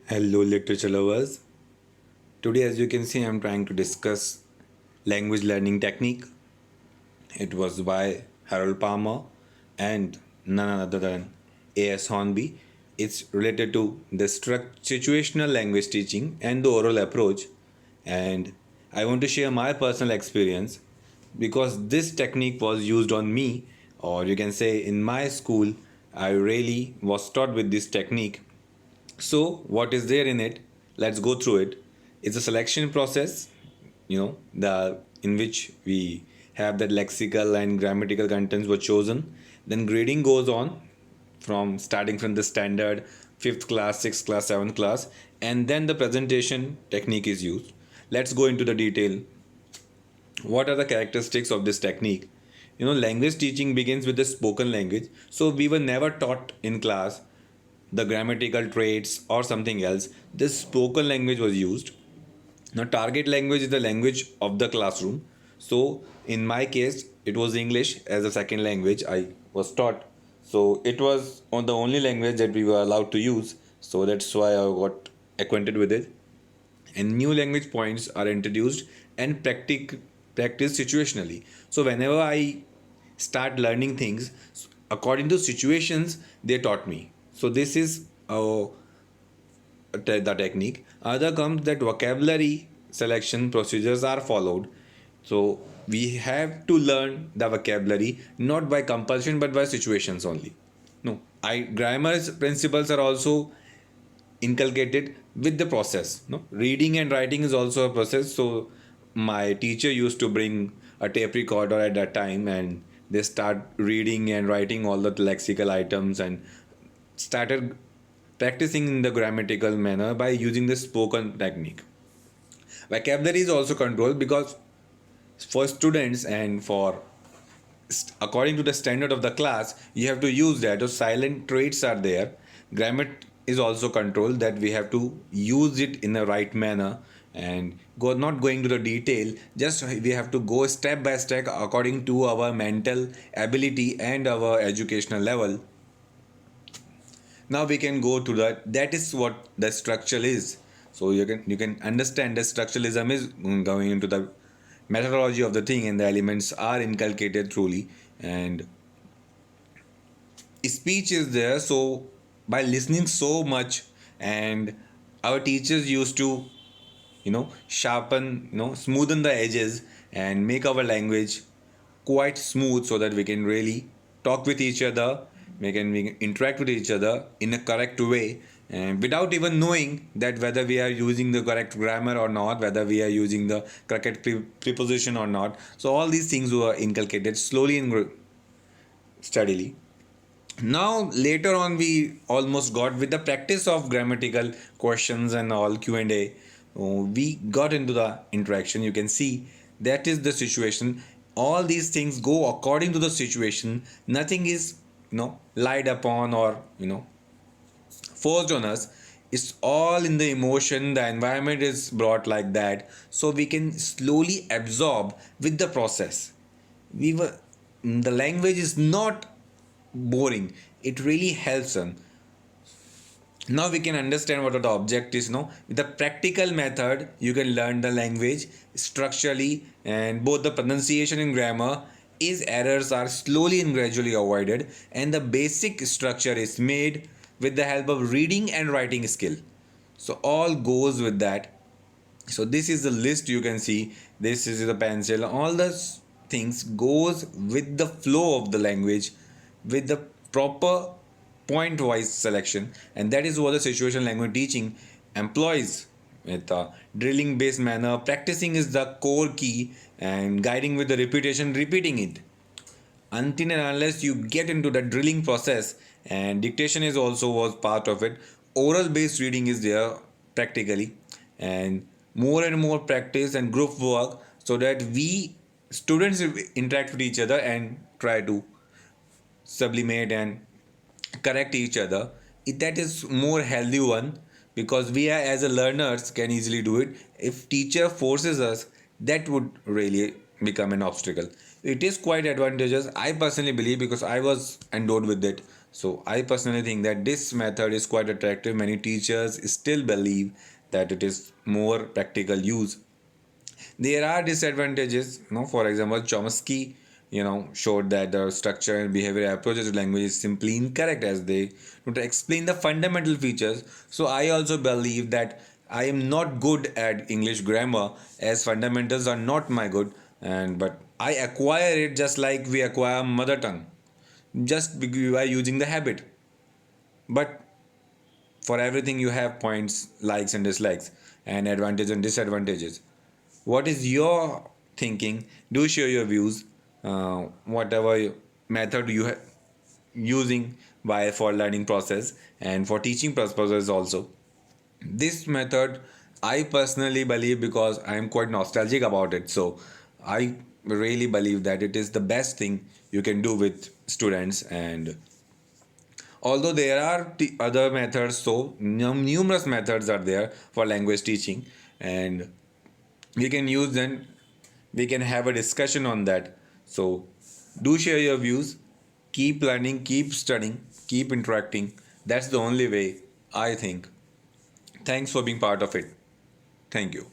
Hello, literature lovers. Today, as you can see, I'm trying to discuss language learning technique. It was by Harold Palmer and none other than A.S. Hornby. It's related to the situational language teaching and the oral approach. And I want to share my personal experience because this technique was used on me, or you can say in my school. I really was taught with this technique. So, what is there in it? Let's go through it. It's a selection process, the in which we have that lexical and grammatical contents were chosen. Then grading goes on from starting from the standard fifth class, sixth class, seventh class, and then the presentation technique is used. Let's go into the detail. What are the characteristics of this technique? Language teaching begins with the spoken language, so we were never taught in class the grammatical traits or something else. This spoken language was used. Now target language is the language of the classroom. So in my case it was English as a second language I was taught. So it was on the only language that we were allowed to use, so that's why I got acquainted with it. And new language points are introduced and practice situationally. So whenever I start learning things according to situations they taught me. So this is the technique. Other comes that vocabulary selection procedures are followed. So we have to learn the vocabulary not by compulsion but by situations only. No, I grammar's principles are also inculcated with the process. No, reading and writing is also a process. So my teacher used to bring a tape recorder at that time, and they start reading and writing all the lexical items and started practicing in the grammatical manner by using the spoken technique. Vocabulary is also controlled because for students and for according to the standard of the class you have to use that. So silent traits are there. Grammar is also controlled, that we have to use it in the right manner and go not going to the detail, just we have to go step by step according to our mental ability and our educational level. Now we can go to that is what the structural is. So you can understand that structuralism is going into the methodology of the thing, and the elements are inculcated truly, and speech is there. So by listening so much, and our teachers used to sharpen, smoothen the edges and make our language quite smooth so that we can really talk with each other, we can interact with each other in a correct way, and without even knowing that whether we are using the correct grammar or not, whether we are using the correct preposition or not. So all these things were inculcated slowly and steadily. Now later on we almost got with the practice of grammatical questions and all Q&A. We got into the interaction. You can see that is the situation. All these things go according to the situation. Nothing is lied upon or forced on us. It's all in the emotion, the environment is brought like that, so we can slowly absorb with the process. We were The language is not boring, it really helps us. Now we can understand what the object is. With the practical method you can learn the language structurally, and both the pronunciation and grammar is errors are slowly and gradually avoided, and the basic structure is made with the help of reading and writing skill. So all goes with that. So this is the list, you can see this is the pencil, all the things goes with the flow of the language with the proper point wise selection, and that is what the situational language teaching employs with a drilling based manner. Practicing is the core key, and guiding with the repetition, repeating it until and unless you get into the drilling process. And dictation is also was part of it. Oral based reading is there practically, and more practice and group work so that we students interact with each other and try to sublimate and correct each other. That is more healthy one, because we are as a learners can easily do it. If teacher forces us, that would really become an obstacle. It is quite advantageous, I personally believe, because I was endowed with it. So I personally think that this method is quite attractive. Many teachers still believe that it is more practical use. There are disadvantages, for example, Chomsky, showed that the structure and behavior approaches to language is simply incorrect as they don't explain the fundamental features. So I also believe that I am not good at English grammar, as fundamentals are not my good, and but I acquire it just like we acquire mother tongue, just by using the habit. But for everything you have points, likes and dislikes, and advantages and disadvantages. What is your thinking? Do share your views. Whatever method you are using by for learning process and for teaching purposes also. This method I personally believe, because I am quite nostalgic about it. So I really believe that it is the best thing you can do with students. And although there are other methods, so numerous methods are there for language teaching, and we can use them. We can have a discussion on that. So do share your views. Keep learning, keep studying, keep interacting. That's the only way, I think. Thanks for being part of it. Thank you.